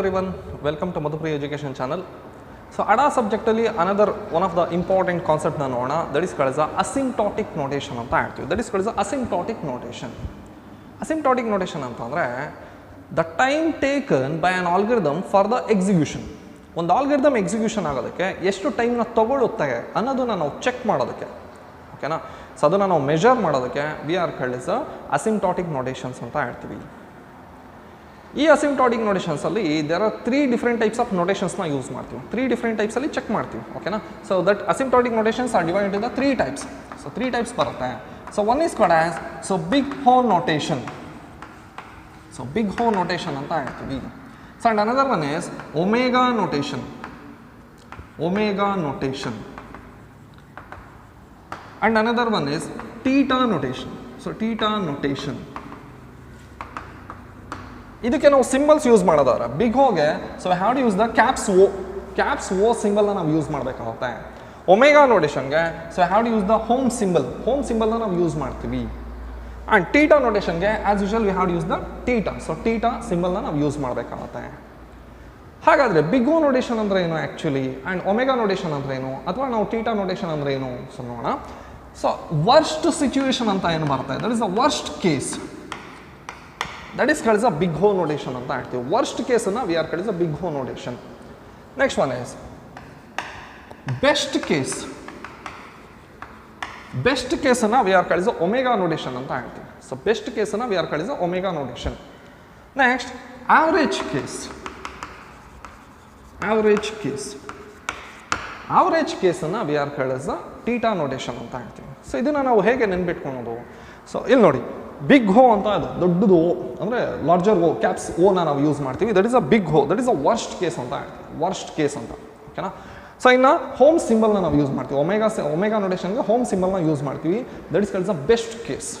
everyone, welcome to Madhupri Education channel. So ADA subject ಅಲ್ಲಿ another one of the important concept na ನೋಡೋಣ, that is called as asymptotic notation ಅಂತ ಹೇಳ್ತೀವಿ. That is called as asymptotic notation. Asymptotic notation ಅಂತಂದ್ರೆ the time taken by an algorithm for the execution. ಒಂದು algorithm execution ಆಗೋದಕ್ಕೆ ಎಷ್ಟು ಟೈಮ್ನ ತಗೊಳ್ಳುತ್ತೆ ಅನ್ನೋದನ್ನ ನಾವು ಚೆಕ್ ಮಾಡೋದಕ್ಕೆ, ಓಕೆನಾ. ಸೊ ಅದನ್ನು ನಾವು ಮೆಜರ್ ಮಾಡೋದಕ್ಕೆ we are called as asymptotic notations ಅಂತ ಹೇಳ್ತೀವಿ. ಈ ಅಸಿಂಪ್ಟಾಟಿಕ್ ನೋಟೇಷನ್ಸಲ್ಲಿ there are 3 different types of ನೋಟೇಷನ್ಸ್ನ ಯೂಸ್ ಮಾಡ್ತೀವಿ. 3 ಡಿಫ್ರೆಂಟ್ ಟೈಪ್ಸಲ್ಲಿ ಚೆಕ್ ಮಾಡ್ತೀವಿ, ಓಕೆನಾ. So that asymptotic notations are divided in the 3 types. So 3 types ಬರುತ್ತೆ. So one is called as big O notation. So big O notation ಅಂತ ಹೇಳ್ತೀವಿ. So and another one is omega notation. Omega notation. And another one is theta notation. So theta notation. ಇದಕ್ಕೆ ನಾವು symbols use ಮಾಡೋದಾದ್ರೆ big O so have to use the caps O ಸಿಂಬಲ್ನ ನಾವು use ಮಾಡಬೇಕಾಗುತ್ತೆ. Omega ನೋಟೇಷನ್ಗೆ so have to use the home ಸಿಂಬಲ್ನ ನಾವು use ಮಾಡ್ತೀವಿ. ಆ್ಯಂಡ್ ಟೀಟಾ ನೋಟೇಷನ್ಗೆ as usual we have to use the theta. So theta ಸಿಂಬಲ್ನ ನಾವು ಯೂಸ್ ಮಾಡಬೇಕಾಗುತ್ತೆ. ಹಾಗಾದರೆ ಬಿಗ್ ಓ ನೋಟೇಷನ್ ಅಂದರೆ ಏನು ಆ್ಯಕ್ಚುಲಿ, ಆ್ಯಂಡ್ ಒಮೆಗಾ ನೋಟೇಷನ್ ಅಂದರೆ ಏನು, ಅಥವಾ ನಾವು ಟೀಟಾ ನೋಟೇಷನ್ ಅಂದರೆ ಏನು ಸೊ ನೋಡೋಣ. ಸೊ ವರ್ಸ್ಟ್ ಸಿಚುವೇಶನ್ ಅಂತ ಏನು ಬರುತ್ತೆ, that is a worst case. That is called as a big O notation ಅಂತ ಹೇಳ್ತೀವಿ. ವರ್ಸ್ಟ್ ಕೇಸನ್ನು we are called as a big O notation. Next one is best case. Best ಕೇಸನ್ನು we are called as omega notation ಅಂತ ಹೇಳ್ತೀವಿ. So best ಕೇಸನ್ನು we are called as omega notation. Next average case. Average case. Average ಕೇಸನ್ನು we are called as theta notation ಅಂತ ಹೇಳ್ತೀವಿ. So ಇದನ್ನು ನಾವು ಹೇಗೆ ನೆನ್ಪಿಟ್ಕೊಳೋದು, ಸೊ ಇಲ್ಲಿ ನೋಡಿ ಬಿಗ್ ಹೋ ಅಂತ ಅದು ದೊಡ್ಡದು ಓ ಅಂದರೆ ಲಾರ್ಜರ್ ಓ ಕ್ಯಾಪ್ಸ್ ಓನ ನಾವು ಯೂಸ್ ಮಾಡ್ತೀವಿ. ದಟ್ ಇಸ್ ಅ ಬಿಗ್ ಹೋ, that is a worst case ಅಂತ ಹೇಳ್ತೀವಿ. ವರ್ಸ್ಟ್ ಕೇಸ್ ಅಂತ, ಓಕೆನಾ. ಸೊ ಇನ್ನು ಹೋಮ್ ಸಿಂಬಲ್ನ ನಾವು ಯೂಸ್ ಮಾಡ್ತೀವಿ. ಒಮೆಗಾ ನೋಟೇಷನ್ಗೆ ಹೋಮ್ ಸಿಂಬಲ್ನ ಯೂಸ್ ಮಾಡ್ತೀವಿ. That is called a best case.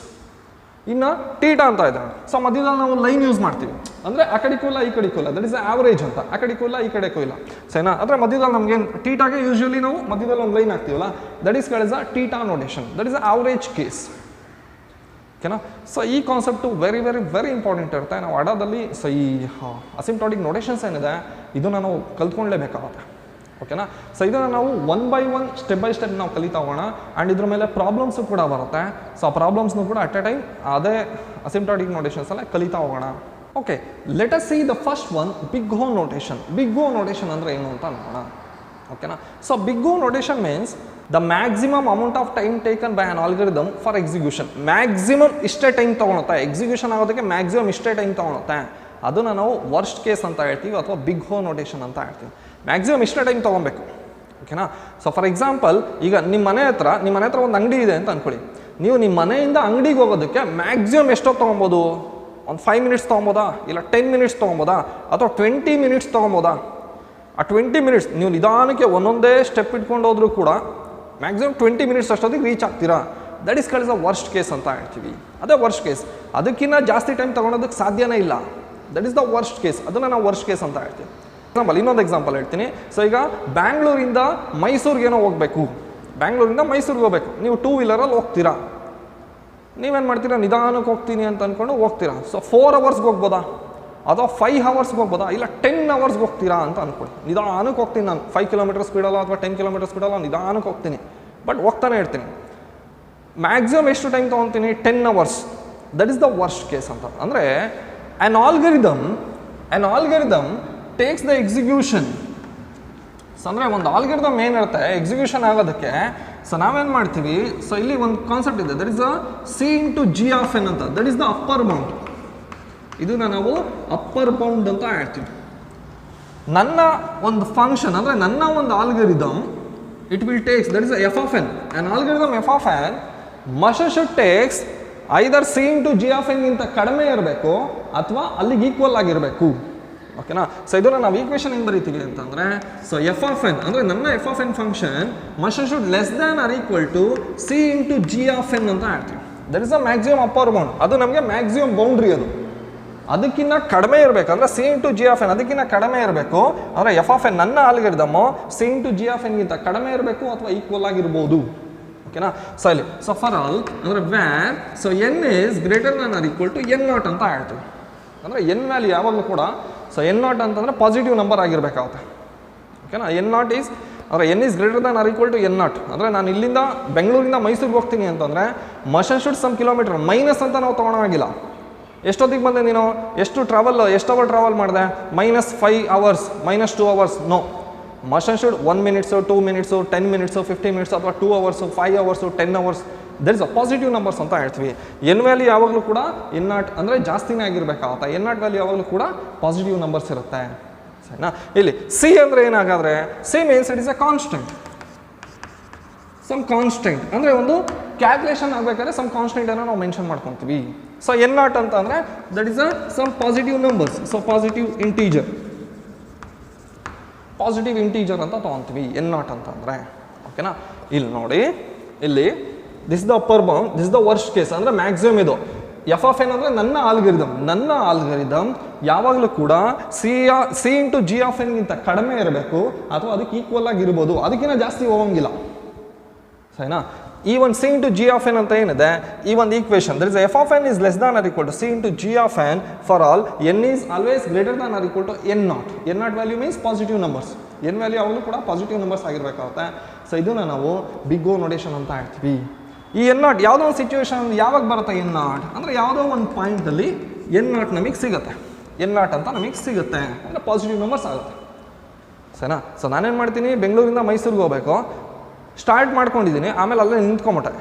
ಇನ್ನು ಟೀಟಾ ಅಂತ ಇದೆ. ಸೊ ಮಧ್ಯದಲ್ಲಿ ನಾವು ಲೈನ್ ಯೂಸ್ ಮಾಡ್ತೀವಿ, ಅಂದರೆ ಆ ಕಡೆಗೂ ಇಲ್ಲ ಈ ಕಡೆಗೂ ಇಲ್ಲ. ದಟ್ ಇಸ್ ಆವರೇಜ್ ಅಂತ, ಆ ಕಡೆಗೂ ಇಲ್ಲ ಈ ಕಡೆಗೂ ಇಲ್ಲ. ಸೊ ಏನಾ ಅಂದರೆ ಮಧ್ಯದಲ್ಲಿ ನಮಗೆ ಟೀಟಾಗೆ ಯೂಶುವಲಿ ನಾವು ಮಧ್ಯದಲ್ಲಿ ಒಂದು ಲೈನ್ ಹಾಕ್ತೀವಲ್ಲ, that is called a theta notation. That is average case, ಓಕೆನಾ. ಸೊ ಈ concept very very very important ಇರುತ್ತೆ. ನಾವು ಅಡಾದಲ್ಲಿ ಸೊ ಈ ಅಸಿಂಪ್ಟಾಟಿಕ್ ನೋಟೇಷನ್ಸ್ ಏನಿದೆ ಇದನ್ನು ನಾವು ಕಲ್ತ್ಕೊಳ್ಳೇಬೇಕಾಗುತ್ತೆ, ಓಕೆನಾ. ಸೊ ಇದನ್ನು ನಾವು one by one step by step ನಾವು ಕಲಿತಾ ಹೋಗೋಣ. ಆ್ಯಂಡ್ ಇದ್ರ ಮೇಲೆ ಪ್ರಾಬ್ಲಮ್ಸು ಕೂಡ ಬರುತ್ತೆ. ಸೊ ಆ ಪ್ರಾಬ್ಲಮ್ಸ್ನು ಕೂಡ ಅಟ್ ಎ ಟೈಮ್ ಅದೇ ಅಸಿಂಪ್ಟಾಟಿಕ್ ನೋಟೇಷನ್ಸಲ್ಲೇ ಕಲಿತಾ ಹೋಗೋಣ. Okay, let us see the first one, big O notation. Big O notation ಅಂದರೆ ಏನು ಅಂತ ನೋಡೋಣ, ಓಕೆನಾ. So big O notation means the maximum amount of time taken by an algorithm for execution. Maximum ಇಷ್ಟೇ ಟೈಮ್ ತೊಗೊಳುತ್ತೆ ಎಕ್ಸಿಕ್ಯೂಷನ್ ಆಗೋದಕ್ಕೆ, maximum ಇಷ್ಟೇ time ತೊಗೊಳುತ್ತೆ. ಅದನ್ನು ನಾವು ವರ್ಸ್ಟ್ ಕೇಸ್ ಅಂತ ಹೇಳ್ತೀವಿ ಅಥವಾ ಬಿಗ್ ಹೋ ನೋಟೇಷನ್ ಅಂತ ಹೇಳ್ತೀವಿ. ಮ್ಯಾಕ್ಸಿಮಮ್ ಇಷ್ಟೇ ಟೈಮ್ ತೊಗೊಬೇಕು, ಓಕೆನಾ. ಸೊ ಫಾರ್ ಎಕ್ಸಾಂಪಲ್ ಈಗ ನಿಮ್ಮ ಮನೆ ಹತ್ರ ಒಂದು ಅಂಗಡಿ ಇದೆ ಅಂತ ಅಂದ್ಕೊಳ್ಳಿ. ನೀವು ನಿಮ್ಮ ಮನೆಯಿಂದ ಅಂಗಡಿಗೆ ಹೋಗೋದಕ್ಕೆ ಮ್ಯಾಕ್ಸಿಮಮ್ ಎಷ್ಟೊತ್ತು ತೊಗೊಬೋದು, ಒಂದು 5 ಮಿನಿಟ್ಸ್ ತೊಗೊಬೋದಾ, ಇಲ್ಲ 10 ಮಿನಿಟ್ಸ್ ತೊಗೊಬೋದಾ, ಅಥವಾ 20 ಮಿನಿಟ್ಸ್ ತೊಗೊಬೋದಾ. ಆ 20 ಮಿನಿಟ್ಸ್ ನೀವು ನಿಧಾನಕ್ಕೆ ಒಂದೊಂದೇ ಸ್ಟೆಪ್ ಇಟ್ಕೊಂಡು ಹೋದ್ರೂ ಕೂಡ ಮ್ಯಾಕ್ಸಿಮಮ್ 20 ಮಿನಿಟ್ಸ್ ಅಷ್ಟೊತ್ತಿಗೆ ರೀಚ್ ಆಗ್ತೀರಾ. That is called a worst case ಅಂತ ಹೇಳ್ತೀವಿ. ಅದೇ ವರ್ಸ್ಟ್ ಕೇಸ್. ಅದಕ್ಕಿಂತ ಜಾಸ್ತಿ ಟೈಮ್ ತೊಗೊಳೋದಕ್ಕೆ ಸಾಧ್ಯನೇ ಇಲ್ಲ. That is the worst case. ಅದನ್ನು ನಾವು ವರ್ಸ್ಟ್ ಕೇಸ್ ಅಂತ ಹೇಳ್ತೀವಿ. ಎಕ್ಸಾಂಪಲ್ ಇನ್ನೊಂದು ಎಕ್ಸಾಂಪಲ್ ಹೇಳ್ತೀನಿ. ಸೊ ಈಗ ಬ್ಯಾಂಗ್ಳೂರಿಂದ ಮೈಸೂರಿಗೇನೋ ಹೋಗಬೇಕು, ಬ್ಯಾಂಗ್ಳೂರಿಂದ ಮೈಸೂರಿಗೆ ಹೋಗಬೇಕು. ನೀವು 2 ವೀಲರಲ್ಲಿ ಹೋಗ್ತೀರಾ. ನೀವೇನು ಮಾಡ್ತೀರಾ, ನಿಧಾನಕ್ಕೆ ಹೋಗ್ತೀನಿ ಅಂತ ಅಂದ್ಕೊಂಡು ಹೋಗ್ತೀರಾ. ಸೊ 4 ಅವರ್ಸ್ಗೆ ಹೋಗ್ಬೋದಾ, ಅಥವಾ 5 ಅವರ್ಸ್ಗೆ ಹೋಗ್ಬೋದಾ, ಇಲ್ಲ 10 ಅವರ್ಸ್ಗೆ ಹೋಗ್ತೀರಾ ಅಂತ ಅಂದ್ಕೊಳ್ಳಿ. ನಿಧಾನಕ್ಕೆ ಹೋಗ್ತೀನಿ ನಾನು, 5 ಕಿಲೋಮೀಟರ್ ಸ್ಪೀಡಲ್ಲ ಅಥವಾ 10 ಕಿಲೋಮೀಟರ್ ಸ್ಪೀಡಲ್ಲ, ನಿಧಾನಕ್ಕೆ ಹೋಗ್ತೀನಿ. ಬಟ್ ಹೋಗ್ತಾನೆ ಇರ್ತೀನಿ. ಮ್ಯಾಕ್ಸಿಮಮ್ ಎಷ್ಟು ಟೈಮ್ ತೊಗೊತೀನಿ, 10 hours. That is the worst case ಅಂತ. ಅಂದರೆ an algorithm takes the execution. So ಅಂದರೆ ಒಂದು ಆಲ್ಗರಿದಮ್ ಏನಿರುತ್ತೆ ಎಕ್ಸಿಕ್ಯೂಷನ್ ಆಗೋದಕ್ಕೆ, ಸೊ ನಾವೇನು ಮಾಡ್ತೀವಿ, ಸೊ ಇಲ್ಲಿ ಒಂದು ಕಾನ್ಸೆಪ್ಟ್ ಇದೆ, that is a C into G of N ಅಂತ. That is the upper bound. ಇದನ್ನು ನಾವು ಅಪ್ಪರ್ ಬೌಂಡ್ ಅಂತ ಹೇಳ್ತೀವಿ. ನನ್ನ ಒಂದು ಫಂಕ್ಷನ್ ಅಂದರೆ ನನ್ನ ಒಂದು algorithm it will takes, that is F of N. An algorithm F of N must should takes either C into G of ಎನ್ಗಿಂತ ಕಡಿಮೆ ಇರಬೇಕು ಅಥವಾ ಅಲ್ಲಿಗೆ ಈಕ್ವಲ್ ಆಗಿರಬೇಕು, ಓಕೆನಾ. ಸೊ ಇದನ್ನು ನಾವು ಈಕ್ವೇಷನ್ ಹೆಂಗೆ ಬರೀತೀವಿ ಅಂತಂದರೆ, ಸೊ ಎಫ್ ಆಫ್ ಎನ್ ಅಂದರೆ ನನ್ನ F of N function must should less than or equal to C into G of N ಅಂತ ಹೇಳ್ತೀವಿ. That is a maximum upper bound. ಅದು ನಮಗೆ ಮ್ಯಾಕ್ಸಿಮಮ್ ಬೌಂಡ್ರಿ. ಅದು ಅದಕ್ಕಿಂತ ಕಡಿಮೆ ಇರಬೇಕು ಅಂದರೆ C into G of N ಅದಕ್ಕಿಂತ ಕಡಿಮೆ ಇರಬೇಕು. ಅಂದರೆ ಎಫ್ ಆಫ್ ಎನ್ ನನ್ನ algorithm C into G of ಎನ್ಗಿಂತ ಕಡಿಮೆ ಇರಬೇಕು ಅಥವಾ ಈಕ್ವಲ್ ಆಗಿರ್ಬೋದು, ಓಕೆನಾ. ಸೊ ಇಲ್ಲಿ ಸೊ ಫಾರ್ ಆಲ್ ಅಂದರೆ ವ್ಯಾರ್ so N is greater than or equal to N not ಅಂತ ಹೇಳ್ತೀವಿ. ಅಂದರೆ ಎನ್ ವ್ಯಾಲ್ಯೂ ಯಾವಾಗಲೂ ಕೂಡ ಸೊ ಎನ್ ನಾಟ್ ಅಂತಂದರೆ ಪಾಸಿಟಿವ್ ನಂಬರ್ ಆಗಿರಬೇಕಾಗುತ್ತೆ. ಓಕೆನಾ, ಎನ್ ನಾಟ್ ಈಸ್ ಅಂದರೆ n is greater than or equal to N nought. ಅಂದರೆ ನಾನು ಇಲ್ಲಿಂದ ಬೆಂಗಳೂರಿಂದ ಮೈಸೂರಿಗೆ ಹೋಗ್ತೀನಿ ಅಂತಂದರೆ motion should some kilometre minus ಅಂತ ನಾವು ತೊಗೊಳೋಂಗಿಲ್ಲ. ಎಷ್ಟೊತ್ತಿಗೆ ಬಂದೆ ನೀನು, ಎಷ್ಟು ಅವರ್ ಟ್ರಾವೆಲ್ ಮಾಡಿದೆ, -5 hours, -2 hours, no. Motion should 1 minute, 2 minutes, 10 minutes, 15 minutes ಅಥವಾ 2 hours, 5 hours, 10 hours. That is a positive numbers ಅಂತ ಹೇಳ್ತೀವಿ. ಎನ್ ವ್ಯಾಲ್ಯೂ ಯಾವಾಗಲೂ ಕೂಡ ಎನ್ ನಾಟ್ ಅಂದರೆ ಜಾಸ್ತಿನೇ ಆಗಿರಬೇಕಾಗುತ್ತೆ. ಎನ್ ನಾಟ್ ವ್ಯಾಲ್ಯೂ ಯಾವಾಗಲೂ ಕೂಡ ಪಾಸಿಟಿವ್ ನಂಬರ್ಸ್ ಇರುತ್ತೆ. ಸರಿನಾ? ಇಲ್ಲಿ ಸಿ ಅಂದರೆ ಏನಾಗಾದರೆ C means it is a constant. Some constant ಅಂದರೆ ಒಂದು ಕ್ಯಾಲ್ಕುಲೇಷನ್ ಆಗಬೇಕಾದ್ರೆ ಸಮ್ ಕಾನ್ಸ್ಟೆಂಟನ್ನು ನಾವು ಮೆನ್ಷನ್ ಮಾಡ್ಕೊತೀವಿ. ಸೊ ಎನ್ ನಾಟ್ ಅಂತ ಅಂದರೆ that is a some positive numbers. So positive integer ಅಂತ ತೊಗೊತೀವಿ ಎನ್ ನಾಟ್ ಅಂತಂದರೆ. ಓಕೆನಾ, ಇಲ್ಲಿ ನೋಡಿ, ಇಲ್ಲಿ this the upper bound, this the worst case ಅಂದರೆ ಮ್ಯಾಕ್ಸಿಮಮ್. ಇದು ಎಫ್ ಆಫ್ ಎನ್ ಅಂದರೆ ನನ್ನ ಆಲ್ಗರಿದಮ್ ಯಾವಾಗಲೂ ಕೂಡ ಸಿ ಇಂಟು ಜಿ ಆಫ್ ಎನ್ಗಿಂತ ಕಡಿಮೆ ಇರಬೇಕು ಅಥವಾ ಅದಕ್ಕೆ ಈಕ್ವಲ್ ಆಗಿರ್ಬೋದು, ಅದಕ್ಕಿಂತ ಜಾಸ್ತಿ ಹೋಗಂಗಿಲ್ಲ. ಸರಿನಾ? ಈ ಒಂದು c into G of N ಅಂತ ಏನಿದೆ, ಈ ಒಂದು equation there is F of N is less than or equal to C into G of n for all N is always greater than or equal to N nought. N nought value means positive numbers. N value ಯಾವಾಗಲೂ ಕೂಡ positive numbers ಆಗಿರಬೇಕಾಗುತ್ತೆ. So ಇದನ್ನು ನಾವು big O notation ಅಂತ ಹೇಳ್ತೀವಿ. ಈ N not ಯಾವುದೋ ಒಂದು situation ಯಾವಾಗ ಬರುತ್ತೆ ಎನ್ ನಾಟ್ ಅಂದರೆ ಯಾವುದೋ ಒಂದು ಪಾಯಿಂಟಲ್ಲಿ ಎನ್ ನಾಟ್ ನಮಗೆ ಸಿಗುತ್ತೆ. ಎನ್ ನಾಟ್ ಅಂತ ನಮಗೆ ಸಿಗುತ್ತೆ ಅಂದರೆ ಪಾಸಿಟಿವ್ ನಂಬರ್ಸ್ ಆಗುತ್ತೆ. ಸರಿನಾ? ಸೊ ನಾನೇನು ಮಾಡ್ತೀನಿ, ಬೆಂಗಳೂರಿಂದ ಮೈಸೂರಿಗೆ ಹೋಗಬೇಕು, ಸ್ಟಾರ್ಟ್ ಮಾಡ್ಕೊಂಡಿದ್ದೀನಿ, ಆಮೇಲೆ ಅಲ್ಲೇ ನಿಂತ್ಕೊಂಬಿಟ್ಟೆ.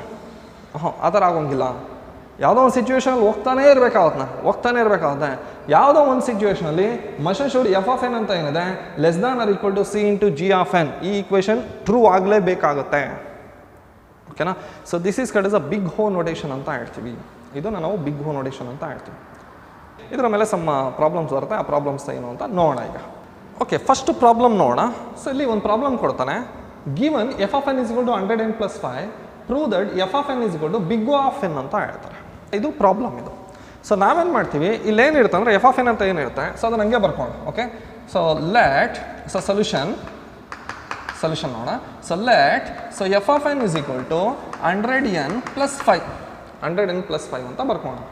ಆ ಥರ ಆಗೋಂಗಿಲ್ಲ. ಯಾವುದೋ ಒಂದು ಸಿಚುವೇಷನಲ್ಲಿ ಹೋಗ್ತಾನೇ ಇರಬೇಕಾಗುತ್ತೆ. ಯಾವುದೋ ಒಂದು ಸಿಚುವೇಷನಲ್ಲಿ motion should F of N ಅಂತ ಏನಿದೆ less than or equal to C into G of N. ಈ ಈಕ್ವೇಷನ್ ಟ್ರೂ ಆಗಲೇಬೇಕಾಗುತ್ತೆ. ಓಕೆನಾ? So this is cut is a big O notation ಅಂತ ಹೇಳ್ತೀವಿ. ಇದನ್ನು ನಾವು ಬಿಗ್ ಹೋ ನೊಟೇಷನ್ ಅಂತ ಹೇಳ್ತೀವಿ. ಇದರ ಮೇಲೆ ಸಮ್ ಪ್ರಾಬ್ಲಮ್ಸ್ ಬರುತ್ತೆ. ಆ ಪ್ರಾಬ್ಲಮ್ಸ್ ಏನು ಅಂತ ನೋಡೋಣ ಈಗ. ಓಕೆ, ಫಸ್ಟ್ ಪ್ರಾಬ್ಲಮ್ ನೋಡೋಣ. ಸೊ ಇಲ್ಲಿ ಒಂದು ಪ್ರಾಬ್ಲಮ್ ಕೊಡ್ತಾನೆ. Given F of N is equal to 100n + 5, prove that F of N is equal to big O of N ಅಂತ ಹೇಳ್ತಾರೆ. ಇದು ಪ್ರಾಬ್ಲಮ್ ಇದು. ಸೊ ನಾವೇನು ಮಾಡ್ತೀವಿ, ಇಲ್ಲಿ ಏನಿರುತ್ತೆ ಅಂದರೆ ಎಫ್ ಆಫ್ ಎನ್ ಅಂತ ಏನಿರುತ್ತೆ, ಸೊ ಅದನ್ನು ಹಂಗೆ ಬರ್ಕೊಂಡು. ಓಕೆ, ಸೊ ಸೊಲ್ಯೂಷನ್ ನೋಡೋಣ. So F of N is equal to 100n + 5 ಅಂತ ಬರ್ಕೊಂಡು.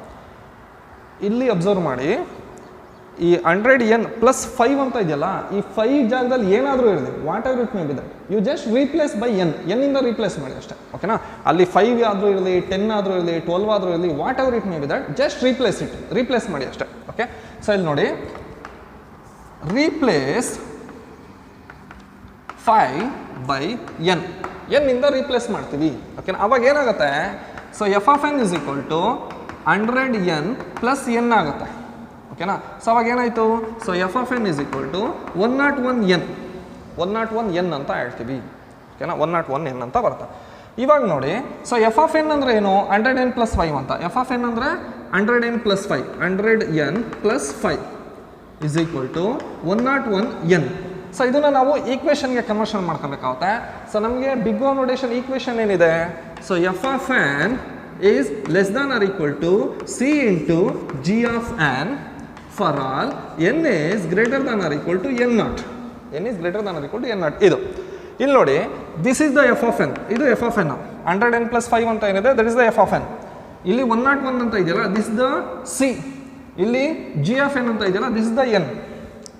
ಇಲ್ಲಿ ಅಬ್ಸರ್ವ್ ಮಾಡಿ, ಈ 100n + 5 ಅಂತ ಇದೆಯಲ್ಲ, ಈ 5 ಜಾಗದಲ್ಲಿ ಏನಾದರೂ ಇರಲಿ, whatever it may be that, you just replace by n ಇಂದ ರೀಪ್ಲೇಸ್ ಮಾಡಿ ಅಷ್ಟೇ. ಓಕೆನಾ? ಅಲ್ಲಿ 5 ಆದರೂ ಇರಲಿ, 10 ಆದರೂ ಇರಲಿ, 12 ಆದರೂ ಇರಲಿ, whatever it may be that, just replace ಮಾಡಿ ಅಷ್ಟೇ. ಓಕೆ, ಸೊ ಇಲ್ಲಿ ನೋಡಿ, ರೀಪ್ಲೇಸ್ 5 ಬೈ ಎನ್ ಇಂದ ರೀಪ್ಲೇಸ್ ಮಾಡ್ತೀವಿ. ಓಕೆನಾ? ಅವಾಗ ಏನಾಗುತ್ತೆ, so F of N is equal to 100n + n ಆಗುತ್ತೆ. ಓಕೆನಾ? ಸೊ ಅವಾಗ ಏನಾಯಿತು, so F of N is equal to 101n ಅಂತ ಹೇಳ್ತೀವಿ. ಓಕೆನಾ? 101n ಅಂತ ಬರುತ್ತೆ. ಇವಾಗ ನೋಡಿ, ಸೊ ಎಫ್ ಆಫ್ ಎನ್ ಅಂದರೆ ಏನು, 100n + 5 ಅಂತ. ಎಫ್ ಆಫ್ ಎನ್ ಅಂದರೆ 100n + 5, 100n + 5 is equal to 101n. So ಇದನ್ನು ನಾವು ಈಕ್ವೇಷನ್ಗೆ ಕನ್ವರ್ಷನ್ ಮಾಡ್ಕೊಬೇಕಾಗುತ್ತೆ. ಸೊ ನಮಗೆ ಬಿಗ್ ಓ ನೊಟೇಷನ್ ಈಕ್ವೇಷನ್ ಏನಿದೆ, so F of N is less than or equal to C into G of n for all N is greater than or equal to N nought. ಇದು ಇಲ್ಲಿ ನೋಡಿ, this is the f of n. ಇದು f of n 100n + 5 ಅಂತ ಏನಿದೆ, that is the f of n. ಇಲ್ಲಿ 101 ಅಂತ ಇದೆಯಲ್ಲ, this the C. ಇಲ್ಲಿ ಜಿ ಆಫ್ ಎನ್ ಅಂತ ಇದೆಯಲ್ಲ, ದಿಸ್ ದ ಎನ್.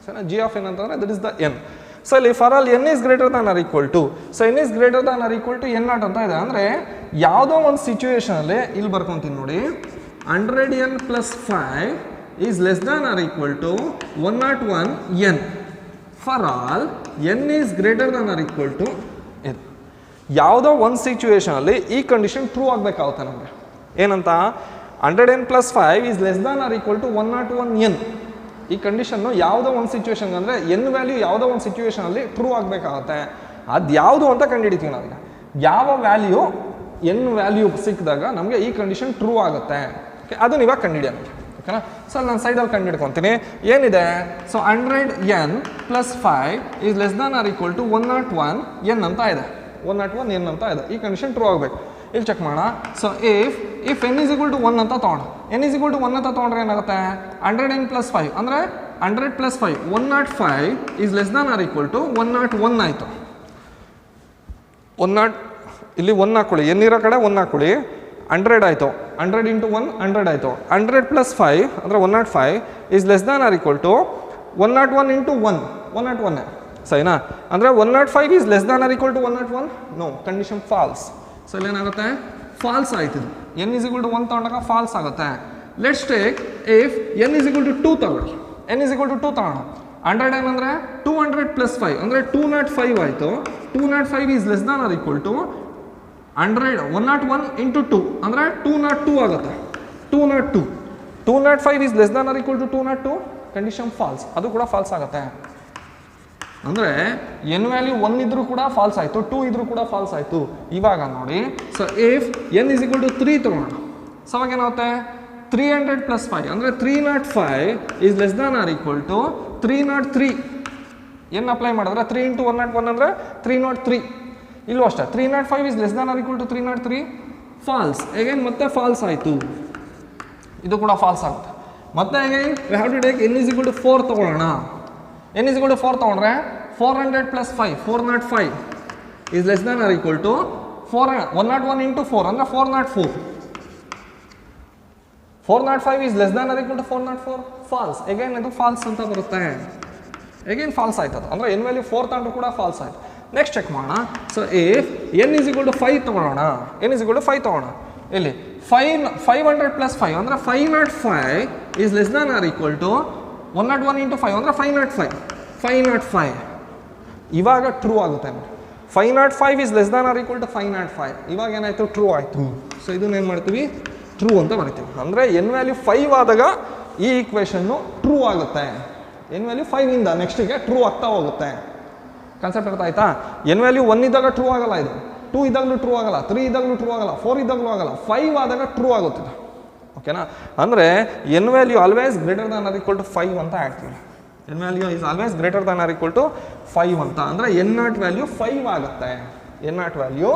ಸರಿ, ಜಿ ಆಫ್ ಎನ್ ಅಂತಂದರೆ that is the N. So ಇಲ್ಲಿ for all N is greater than or equal to, so N is greater than or equal to N not ಅಂತ ಇದೆ. ಅಂದರೆ ಯಾವುದೋ ಒಂದು ಸಿಚುವೇಷನಲ್ಲಿ ಇಲ್ಲಿ ಬರ್ಕೊತೀನಿ ನೋಡಿ, 100n + 5 is less than or equal to 101n for all N is greater than or equal to ಇದು. ಯಾವುದೋ ಒಂದು ಸಿಚುವೇಷನಲ್ಲಿ ಈ ಕಂಡೀಷನ್ ಟ್ರೂ ಆಗಬೇಕಾಗುತ್ತೆ ನಮಗೆ. ಏನಂತ, 100n + 5 is less than or equal to 101n. ಈ ಕಂಡೀಷನ್ನು ಯಾವುದೋ ಒಂದು ಸಿಚುವೇಷನ್ ಅಂದರೆ ಎನ್ ವ್ಯಾಲ್ಯೂ ಯಾವುದೋ ಒಂದು ಸಿಚುವೇಷನಲ್ಲಿ ಟ್ರೂ ಆಗಬೇಕಾಗುತ್ತೆ. ಅದು ಯಾವುದು ಅಂತ ಕಂಡುಹಿಡಿತೀವಿ ನಾವೀಗ. ಯಾವ ವ್ಯಾಲ್ಯೂ ಎನ್ ವ್ಯಾಲ್ಯೂ ಸಿಕ್ಕಿದಾಗ ನಮಗೆ ಈ ಕಂಡೀಷನ್ ಟ್ರೂ ಆಗುತ್ತೆ. ಓಕೆ, ಅದನ್ನ ಇವಾಗ ಕಂಡುಹಿಡಿಯೋಣ. ಓಕೆನಾ? ಸೊ ನಾನು ಸೈಡಲ್ಲಿ ಕಂಡುಹಿಡ್ಕೊತೀನಿ. ಏನಿದೆ, so 100n + 5 is less than or equal to 101n ಅಂತ ಇದೆ. 101n ಅಂತ ಇದೆ. ಈ ಕಂಡೀಷನ್ ಟ್ರೂ ಆಗಬೇಕು. ಇಲ್ಲಿ ಚೆಕ್ ಮಾಡೋಣ. So if n is equal to 1 ಅಂತ ತೊಗೊಂಡು, n ಈಸ್ ಈಕ್ವಲ್ ಟು 1 ಅಂತ ತೊಗೊಂಡ್ರೆ ಏನಾಗುತ್ತೆ, 100n + 5 ಅಂದರೆ 100 + 5 105 is less than or equal to 101 ಆಯಿತು. 10 ಇಲ್ಲಿ 1 ಹಾಕೊಳ್ಳಿ, n ಇರೋ ಕಡೆ 1 ಹಾಕೊಳ್ಳಿ, 100 ಆಯಿತು. 100 × 1 100 ಆಯಿತು. 100 + 5 ಅಂದರೆ 105 is less than or equal to 101 into 1 101 ಸರಿನಾ ಅಂದರೆ 105 is less than or equal to 101 no condition false so ಇಲ್ಲೇನಾಗುತ್ತೆ ಫಾಲ್ಸ್ ಆಯ್ತು n is equal to 1 ತಗೊಂಡಾಗ ಫಾಲ್ಸ್ ಆಗುತ್ತೆ let's take if n is equal to 2 ತಗೊಳ್ಳಿ n is equal to 2 ತಗೋಣ 100 ಏನಂದರೆ 200 plus 5 ಅಂದರೆ 205 ಆಯಿತು 205 is less than or equal to 101 into 2 ಅಂದರೆ 202 ಆಗುತ್ತೆ 202 205 is less than or equal to 202 condition false ಅದು ಕೂಡ ಫಾಲ್ಸ್ ಆಗುತ್ತೆ ಅಂದರೆ n ವ್ಯಾಲ್ಯೂ 1 ಇದ್ರೂ ಕೂಡ ಫಾಲ್ಸ್ ಆಯಿತು 2 ಇದ್ರೂ ಕೂಡ ಫಾಲ್ಸ್ ಆಯಿತು ಇವಾಗ ನೋಡಿ so if n is equal to 3 ತಗೋಣ ಸೊ ಅವಾಗ ಏನಾಗುತ್ತೆ 300 plus 5 ಅಂದರೆ 305 is less than or equal to 303 n apply ಮಾಡಿದ್ರೆ 3 into 101 ಅಂದರೆ 303 ಇಲ್ಲೂ ಅಷ್ಟೇ 305 is less than or equal to 303 false again ಮತ್ತೆ ಫಾಲ್ಸ್ ಆಯಿತು ಇದು ಕೂಡ ಫಾಲ್ಸ್ ಆಗುತ್ತೆ ಮತ್ತೆ again we have to take n is equal to 4 ತಗೊಳ್ಳೋಣ n is equal to 4 ತಗೊಂಡ್ರೆ 400 plus 5 405 is less than or equal to 101 into 4 ಅಂದರೆ 404 405 is less than or equal to 404 false again ಇದು false ಅಂತ ಬರುತ್ತೆ again false ಆಯ್ತದ ಅಂದರೆ n value 4 ತಗೊಂಡ್ರು ಕೂಡ false ಆಯ್ತು ನೆಕ್ಸ್ಟ್ ಚೆಕ್ ಮಾಡೋಣ so if n is equal to 5 ತಗೊಳ್ಳೋಣ n is equal to 5 ತಗೊಳ್ಳೋಣ ಇಲ್ಲಿ 500 plus 5 ಅಂದರೆ 505 is less than or equal to 101 into 5 ಅಂದರೆ 505 ಇವಾಗ ಟ್ರೂ ಆಗುತ್ತೆ 505 is less than or equal to 505 ಇವಾಗ ಏನಾಯಿತು ಟ್ರೂ ಆಯಿತು ಸೊ ಇದನ್ನ ಏನು ಮಾಡ್ತೀವಿ ಟ್ರೂ ಅಂತ ಬರಿತೀವಿ ಅಂದರೆ n ವ್ಯಾಲ್ಯೂ 5 ಆದಾಗ ಈ ಈಕ್ವೇಷನ್ನು ಟ್ರೂ ಆಗುತ್ತೆ n ವ್ಯಾಲ್ಯೂ 5 ಇಂದ ನೆಕ್ಸ್ಟಿಗೆ ಟ್ರೂ ಆಗ್ತಾ ಹೋಗುತ್ತೆ ಕಾನ್ಸೆಪ್ಟ್ ಅರ್ಥ ಆಯ್ತಾ n ವ್ಯಾಲ್ಯೂ 1 ಇದ್ದಾಗ ಟ್ರೂ ಆಗಲ್ಲ ಇದು 2 ಇದ್ದಾಗಲೂ ಟ್ರೂ ಆಗಲ್ಲ 3 ಇದ್ದಾಗಲೂ ಟ್ರೂ ಆಗಲ್ಲ 4 ಇದ್ದಾಗಲೂ ಆಗಲ್ಲ 5 ಆದಾಗ ಟ್ರೂ ಆಗುತ್ತಿದೆ ಓಕೆನಾ ಅಂದರೆ n value always greater than or equal to 5 ಅಂತ ಹೇಳ್ತೀವಿ n value is always greater than or equal to 5 ಅಂತ ಅಂದರೆ n0 ವ್ಯಾಲ್ಯೂ 5 ಆಗುತ್ತೆ n0 ವ್ಯಾಲ್ಯೂ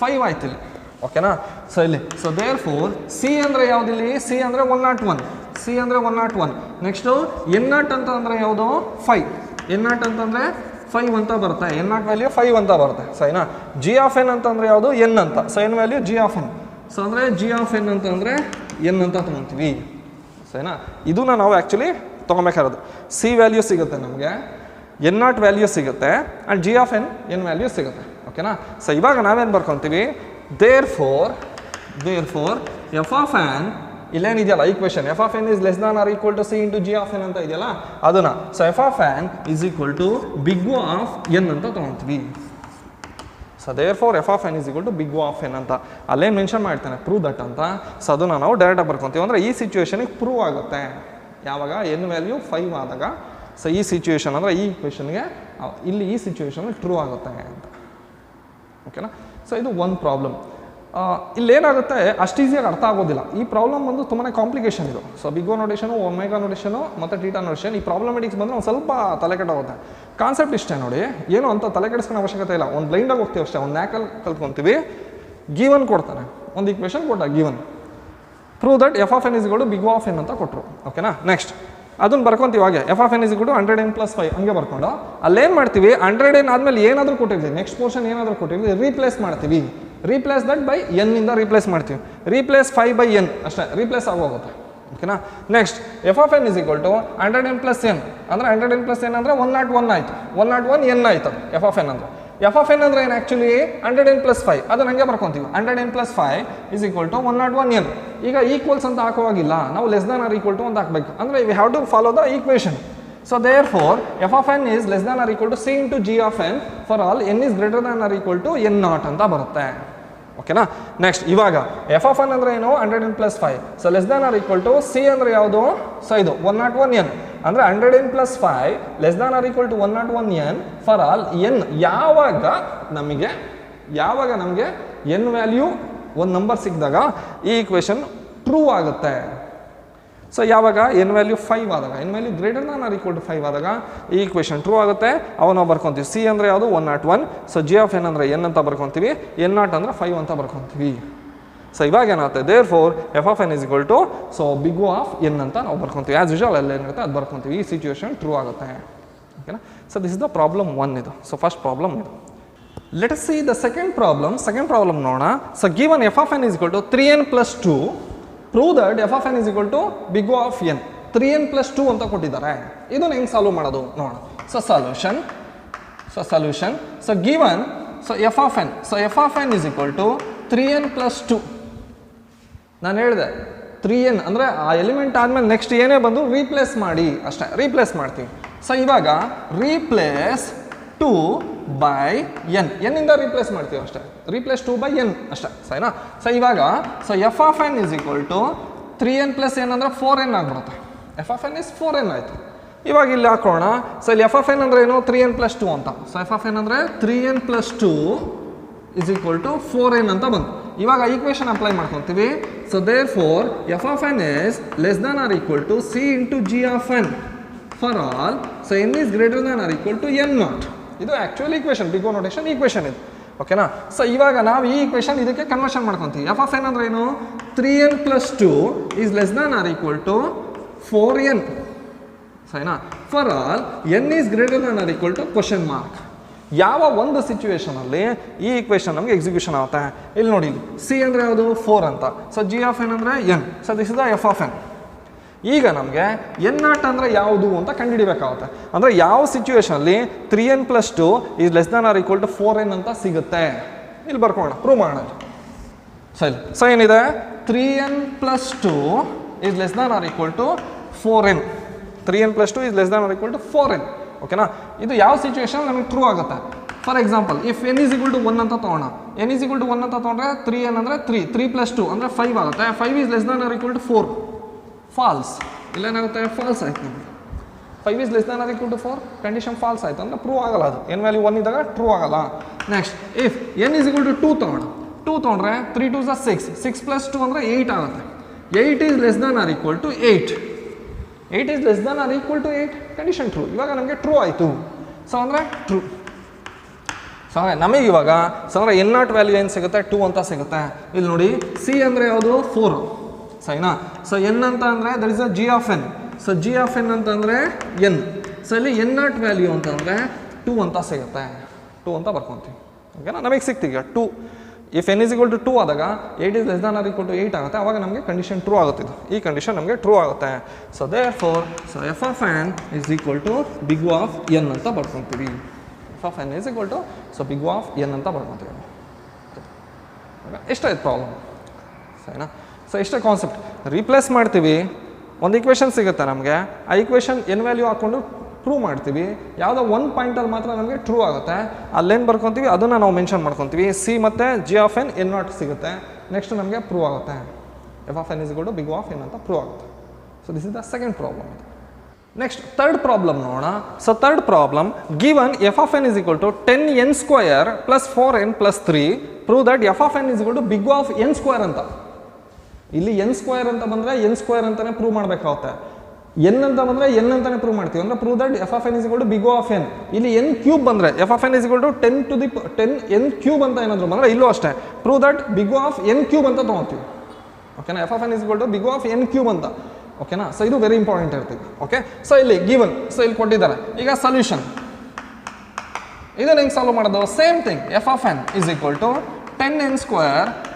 5 ಆಯ್ತು ಇಲ್ಲಿ ಓಕೆನಾ ಸೊ ಇಲ್ಲಿ ಸೊ ದೇರ್ ಫೋರ್ ಸಿ ಅಂದರೆ ಯಾವುದಿಲ್ಲಿ ಸಿ ಅಂದರೆ 101 ಸಿ ಅಂದರೆ 101 ನೆಕ್ಸ್ಟು n0 ಅಂತ ಅಂದರೆ ಯಾವುದು 5 n0 ಅಂತಂದರೆ 5 ಅಂತ ಬರುತ್ತೆ n0 ವ್ಯಾಲ್ಯೂ 5 ಅಂತ ಬರುತ್ತೆ ಸರಿನಾ ಜಿ ಆಫ್ ಎನ್ ಅಂತಂದರೆ ಯಾವುದು ಎನ್ ಅಂತ so n value G of N so ಅಂದರೆ ಜಿ ಆಫ್ ಎನ್ ಅಂತಂದರೆ ಎನ್ ಅಂತ ತೊಗೊತೀವಿ ಸರಿನಾ ಇದನ್ನ ನಾವು ಆ್ಯಕ್ಚುಲಿ ತೊಗೊಬೇಕಾಗಿರೋದು ಸಿ ವ್ಯಾಲ್ಯೂ ಸಿಗುತ್ತೆ ನಮಗೆ n0 ವ್ಯಾಲ್ಯೂ ಸಿಗುತ್ತೆ and G of N value ಸಿಗುತ್ತೆ ಓಕೆನಾ ಸೊ ಇವಾಗ ನಾವೇನು ಬರ್ಕೊತೀವಿ therefore F of N ಇಲ್ಲೇನಿದೆಯಲ್ಲ equation F of N is less than or equal to C into G of N ಅಂತ ಇದೆಯಲ್ಲ ಅದನ್ನು so F of N is equal to big O of N ಅಂತ ತೊಗೊತೀವಿ so therefore F of N is equal to big O of N ಅಂತ ಅಲ್ಲೇನು mention ಮಾಡ್ತಾನೆ prove that ಅಂತ so ಅದನ್ನು ನಾವು ಡೈರೆಕ್ಟಾಗಿ ಬರ್ಕೊತೀವಿ ಅಂದರೆ ಈ ಸಿಚುವೇಷನಿಗೆ ಪ್ರೂವ್ ಆಗುತ್ತೆ ಯಾವಾಗ ಎನ್ ವ್ಯಾಲ್ಯೂ 5 ಆದಾಗ ಸೊ ಈ ಸಿಚುವೇಷನ್ ಅಂದರೆ ಈ ಈಕ್ವೇಷನ್ಗೆ ಇಲ್ಲಿ ಈ ಸಿಚುವೇಷನಲ್ಲಿ ಟ್ರೂ ಆಗುತ್ತೆ ಅಂತ ಓಕೆನಾ ಸೊ ಇದು ಒಂದು ಪ್ರಾಬ್ಲಮ್ ಇಲ್ಲೇನಾಗುತ್ತೆ ಅಷ್ಟು ಈಸಿಯಾಗಿ ಅರ್ಥ ಆಗೋದಿಲ್ಲ ಈ ಪ್ರಾಬ್ಲಮ್ ಬಂದು ತುಂಬಾ ಕಾಂಪ್ಲಿಕೇಶನ್ ಇದು ಸೊ ಬಿಗ್ ಓ ನೋಟೇಷನು ಒಮೆಗಾ ನೋಟೇಷನು ಮತ್ತು ಟೀಟಾ ನೋಟೇಷನ್ ಈ ಪ್ರಾಬ್ಲಮೆಟಿಕ್ಸ್ ಬಂದರೆ ಒಂದು ಸ್ವಲ್ಪ ತಲೆ ಕೆಟ್ಟೋಗುತ್ತೆ ಕಾನ್ಸೆಪ್ಟ್ ಇಷ್ಟೇ ನೋಡಿ ಏನು ಅಂತ ತಲೆ ಕೆಡಿಸ್ಕೊಳ್ಳೋ ಅವಶ್ಯಕತೆ ಇಲ್ಲ ಒಂದು ಬ್ಲೈಂಡಾಗಿ ಹೋಗ್ತೀವಿ ಅಷ್ಟೇ ಒಂದು ನ್ಯಾಕಲ್ಲಿ ಕಲ್ತ್ಕೊತೀವಿ ಗಿವನ್ ಕೊಡ್ತಾನೆ ಒಂದು ಈಕ್ವೇಷನ್ ಕೊಟ್ಟ given prove that F of N is equal to big O of N ಅಂತ ಕೊಟ್ಟರು ಓಕೆನಾ ನೆಕ್ಸ್ಟ್ ಅದನ್ನು ಬರ್ಕೊಂತೀವಿ ಹಾಗೆ f of N is equal to 100n plus 5 ಹಂಗೆ ಬರ್ಕೊಂಡು ಅಲ್ಲೇನು ಮಾಡ್ತೀವಿ 100n ಆದಮೇಲೆ ಏನಾದರೂ ಕೊಟ್ಟಿರ್ತೀವಿ ನೆಕ್ಸ್ಟ್ ಪೋರ್ಷನ್ ಏನಾದರೂ ಕೊಟ್ಟಿರ್ತೀವಿ ರೀಪ್ಲೇಸ್ ಮಾಡ್ತೀವಿ ರೀಪ್ಲೇಸ್ ದಟ್ ಬೈ ಎನ್ ಇಂದ ರೀಪ್ಲೇಸ್ ಮಾಡ್ತೀವಿ ರೀಪ್ಲೇಸ್ 5 by n ಅಷ್ಟೇ ರೀಪ್ಲೇಸ್ ಆಗೋಗುತ್ತೆ ಓಕೆನಾ next f of N is equal to 100n plus n ಅಂದರೆ 100n plus n ಅಂದರೆ 101 ಆಯಿತು 101 n ಆಯಿತು ಎಫ್ ಆಫ್ ಎನ್ ಅಂದರೆ ಎಫ್ ಆಫ್ ಎನ್ ಅಂದರೆ ಏನು ಆ್ಯಕ್ಚುಲಿ 100n plus 5 ಅದನ್ನು ಹಂಗೆ ಬರ್ಕೊತೀವಿ 100n plus 5 is equal to 101 n ಈಗ ಈಕ್ವಲ್ಸ್ ಅಂತ ಹಾಕುವಾಗಿಲ್ಲ ನಾವು less than or equal to ಅಂತ ಹಾಕಬೇಕು ಅಂದರೆ we have to follow the equation so therefore F of N is less than or equal to C into G of n for all N is greater than or equal to n0 ಅಂತ ಬರುತ್ತೆ ಓಕೆನಾ next ಇವಾಗ F of N ಅಂದರೆ ಏನು 100n plus 5 so less than or equal to c ಅಂದರೆ ಯಾವುದು so ಇದು 101 n ಅಂದರೆ 100n plus 5 less than or equal to 101 n for all n ಯಾವಾಗ ನಮಗೆ ಎನ್ ವ್ಯಾಲ್ಯೂ ಒಂದು ನಂಬರ್ ಸಿಕ್ಕಿದಾಗ ಈ ಈಕ್ವೇಷನ್ ಟ್ರೂ ಆಗುತ್ತೆ ಸೊ ಯಾವಾಗ ಎನ್ ವ್ಯಾಲ್ಯೂ 5 ಆದಾಗ n value greater than or equal to 5 ಆದಾಗ ಈ ಈಕ್ವೇಷನ್ ಟ್ರೂ ಆಗುತ್ತೆ ಅವಾಗ ನಾವು ಬರ್ಕೊತೀವಿ ಸಿ ಅಂದರೆ ಯಾವುದು 101 ಸೊ ಜಿ ಆಫ್ ಎನ್ ಅಂದರೆ ಎನ್ ಅಂತ ಬರ್ಕೊತೀವಿ n0 ಅಂದರೆ 5 ಅಂತ ಬರ್ಕೊತೀವಿ ಸೊ ಇವಾಗ ಏನಾಗುತ್ತೆ therefore F of N is equal to so big O of N ಅಂತ ನಾವು ಬರ್ಕೊತೀವಿ ಆ್ಯಸ್ ಯೂಶುವಲ್ ಅಲ್ಲಿ ಏನಿರುತ್ತೆ ಅದು ಬರ್ಕೊತೀವಿ ಈ ಸಿಚುವೇಷನ್ ಟ್ರೂ ಆಗುತ್ತೆ ಓಕೆನಾ so this is the problem 1 ಇದು ಸೊ ಫಸ್ಟ್ ಪ್ರಾಬ್ಲಮ್ ಇದು let us see the second problem ನೋಡೋಣ so given F of N is equal to 3n plus 2 prove that f of n is equal to big O of n 3n+2 ಅಂತ ಕೊಟ್ಟಿದ್ದಾರೆ. ಇದನ್ನ ಹೆಂಗೆ solve ಮಾಡೋದು ನೋಡೋಣ. So solution so given so F of N is equal to 3n+2. ನಾನು ಹೇಳಿದೆ 3n ಅಂದರೆ ಆ ಎಲಿಮೆಂಟ್ ಆದಮೇಲೆ ನೆಕ್ಸ್ಟ್ ಏನೇ ಬಂದು ರೀಪ್ಲೇಸ್ ಮಾಡಿ ಅಷ್ಟೇ, ರೀಪ್ಲೇಸ್ ಮಾಡ್ತೀವಿ. ಸೊ ಇವಾಗ ರೀಪ್ಲೇಸ್ 2 by n, ಇಂದ ರೀಪ್ಲೇಸ್ ಮಾಡ್ತೀವಿ ಅಷ್ಟೇ, ರೀಪ್ಲೇಸ್ 2 by n ಅಷ್ಟೇ, ಸರಿನಾ? ಸೊ ಇವಾಗ so F of N is equal to 3n+n ಅಂದರೆ 4n ಆಗಿಬಿಡುತ್ತೆ. F of N is 4n ಆಯಿತು. ಇವಾಗ ಇಲ್ಲಿ ಹಾಕೋಣ. ಸೊ ಇಲ್ಲಿ ಎಫ್ ಆಫ್ ಎನ್ ಅಂದರೆ ಏನು? 3n+2 ಅಂತ. ಸೊ ಎಫ್ ಆಫ್ ಎನ್ ಅಂದರೆ 3n+2 is equal to 4n ಅಂತ ಬಂತು. ಇವಾಗ ಈಕ್ವೇಷನ್ ಅಪ್ಲೈ ಮಾಡ್ಕೊತೀವಿ. So therefore F of N is less than or equal to C into G of n for all. So N is greater than or equal to n0. ಇದು actual equation, big O notation equation ಇದು, ಓಕೆನಾ? So ಇವಾಗ ನಾವು ಈ equation ಇದಕ್ಕೆ conversion ಮಾಡ್ಕೊತೀವಿ. F of N ಅಂದ್ರೆ ಏನು? 3n+2 is less than or equal to 4n, ಸರಿನಾ? For all n is greater than or equal to question mark. ಯಾವ ಒಂದು ಸಿಚುವೇಶನಲ್ಲಿ ಈ ಈಕ್ವೇಷನ್ ನಮಗೆ ಎಕ್ಸಿಕ್ಯೂಷನ್ ಆಗುತ್ತೆ? ಇಲ್ಲಿ ನೋಡಿ, ಸಿ ಅಂದರೆ ಯಾವುದು? 4 ಅಂತ. ಸೊ ಜಿ ಆಫ್ ಎನ್ ಅಂದರೆ n. So this is the f of n. ಈಗ ನಮಗೆ n0 ಅಂದರೆ ಯಾವುದು ಅಂತ ಕಂಡುಹಿಡಿಬೇಕಾಗುತ್ತೆ. ಅಂದರೆ ಯಾವ ಸಿಚುವೇಷನಲ್ಲಿ 3n+2 is less than or equal to 4n ಅಂತ ಸಿಗುತ್ತೆ. ಇಲ್ಲಿ ಬರ್ಕೋಣ, ಪ್ರೂವ್ ಮಾಡೋಣ. ಸರಿ, ಸೊ ಏನಿದೆ? 3n+2 is less than or equal to 4n. 3n+2 is less than or equal to 4n, ಓಕೆನಾ? ಇದು ಯಾವ ಸಿಚುವೇಷನ್ ನಮಗೆ ಟ್ರೂ ಆಗುತ್ತೆ? For example, if n is equal to 1 ಅಂತ ತೊಗೊಳ್ಳೋಣ. n ಈಸ್ ಈಕ್ವಲ್ ಟು 1 ಅಂತ ತೊಗೊಂಡ್ರೆ 3n ಅಂದರೆ 3+2 ಅಂದರೆ 5 ಆಗುತ್ತೆ. 5 is less than or equal to 4. False. ಇಲ್ಲೇನಾಗುತ್ತೆ? ಫಾಲ್ಸ್ ಆಯ್ತು ನಮಗೆ. 5 is less than or equal to 4 condition false ಆಯಿತು ಅಂದರೆ ಪ್ರೂವ್ ಆಗಲ್ಲ. ಅದು n ವ್ಯಾಲ್ಯೂ 1 ಇದ್ದಾಗ ಟ್ರೂ ಆಗಲ್ಲ. Next, if n is equal to 2 ತೊಗೊಳ್ಳೋಣ. 2 ತೊಗೊಂಡ್ರೆ 3 2 6, 6+2 ಅಂದರೆ 8 ಆಗುತ್ತೆ. 8 is less than or equal to 8. 8 is less than or equal to 8 condition true. ಇವಾಗ ನಮಗೆ ಟ್ರೂ ಆಯಿತು. ಸೊ ಅಂದರೆ ಟ್ರೂ. ಸೊ ನಮಗೆ ಇವಾಗ ಸೊ ಅಂದರೆ n0 ವ್ಯಾಲ್ಯೂ ಏನು ಸಿಗುತ್ತೆ? 2 ಅಂತ ಸಿಗುತ್ತೆ. ಇಲ್ಲಿ ನೋಡಿ, ಸಿ ಅಂದರೆ ಯಾವುದು? 4, ಸರಿನಾ? ಸೊ n ಅಂತ ಅಂದರೆ that is a G of N. So g of N ಅಂತಂದರೆ n. ಸೊ ಇಲ್ಲಿ n0 ವ್ಯಾಲ್ಯೂ ಅಂತಂದರೆ 2 ಅಂತ ಸಿಗುತ್ತೆ. 2 ಅಂತ ಬರ್ಕೊತೀವಿ, ಓಕೆನಾ? ನಮಗೆ ಸಿಕ್ತೀಗ 2. If n is equal to 2 ಆದಾಗ 8 is less than or equal to 8 ಆಗುತ್ತೆ. ಆವಾಗ ನಮಗೆ ಕಂಡೀಷನ್ ಟ್ರೂ ಆಗುತ್ತೆ. ಇದು ಈ ಕಂಡೀಷನ್ ನಮಗೆ ಟ್ರೂ ಆಗುತ್ತೆ. So therefore so F of N is equal to big of N ಅಂತ ಬರ್ಕೊತೀವಿ. F of N is equal to so big of N ಅಂತ ಬರ್ಕೊತೀವಿ. ಎಷ್ಟಾಯ್ತು ಪ್ರಾಬ್ಲಮ್, ಸರಿನಾ? ಸೊ ಇಷ್ಟೇ ಕಾನ್ಸೆಪ್ಟ್. ರೀಪ್ಲೇಸ್ ಮಾಡ್ತೀವಿ, ಒಂದು ಈಕ್ವೇಷನ್ ಸಿಗುತ್ತೆ ನಮಗೆ. ಆ ಈಕ್ವೇಷನ್ n ವ್ಯಾಲ್ಯೂ ಹಾಕ್ಕೊಂಡು ಪ್ರೂವ್ ಮಾಡ್ತೀವಿ. ಯಾವುದೋ ಒಂದು ಪಾಯಿಂಟಲ್ಲಿ ಮಾತ್ರ ನಮಗೆ ಟ್ರೂ ಆಗುತ್ತೆ. ಅಲ್ಲೇನು ಬರ್ಕೊತೀವಿ ಅದನ್ನು ನಾವು ಮೆನ್ಷನ್ ಮಾಡ್ಕೊತೀವಿ. ಸಿ ಮತ್ತು ಜಿ ಆಫ್ ಎನ್ n0 ಸಿಗುತ್ತೆ. ನೆಕ್ಸ್ಟ್ ನಮಗೆ ಪ್ರೂವ್ ಆಗುತ್ತೆ. F of N is equal to big of N ಅಂತ ಪ್ರೂವ್ ಆಗುತ್ತೆ. So this is the second problem. Next third problem ನೋಡೋಣ. So third problem, given F of N is equal to 10n² + 4n+3 prove that F of N is equal to big of n² ಅಂತ. ಇಲ್ಲಿ n² ಅಂತ ಬಂದರೆ n² ಅಂತಲೇ prove ಮಾಡಬೇಕಾಗುತ್ತೆ. n ಅಂತ ಬಂದರೆ n ಅಂತಲೇ ಪ್ರೂವ್ ಮಾಡ್ತೀವಿ. ಅಂದರೆ prove that F of N is equal to big of n. ಇಲ್ಲಿ n³ ಬಂದರೆ f of N is equal to 10n³ ಅಂತ ಏನಾದರೂ ಬಂದರೆ ಇಲ್ಲೂ ಅಷ್ಟೇ prove that big of n³ ಅಂತ ತೊಗೊತೀವಿ, ಓಕೆನಾ? F of N is equal to big of n³ ಅಂತ, ಓಕೆನಾ? ಸೊ ಇದು ವೆರಿ ಇಂಪಾರ್ಟೆಂಟ್ ಇರ್ತೀವಿ, ಓಕೆ? ಸೊ ಇಲ್ಲಿ ಗಿವನ್, ಸೊ ಇಲ್ಲಿ ಕೊಟ್ಟಿದ್ದಾರೆ. ಈಗ ಸೊಲ್ಯೂಷನ್ ಇದನ್ನು ಹೆಂಗೆ ಸಾಲ್ವ್ ಮಾಡೋದು? Same thing. F of N is equal to 10n²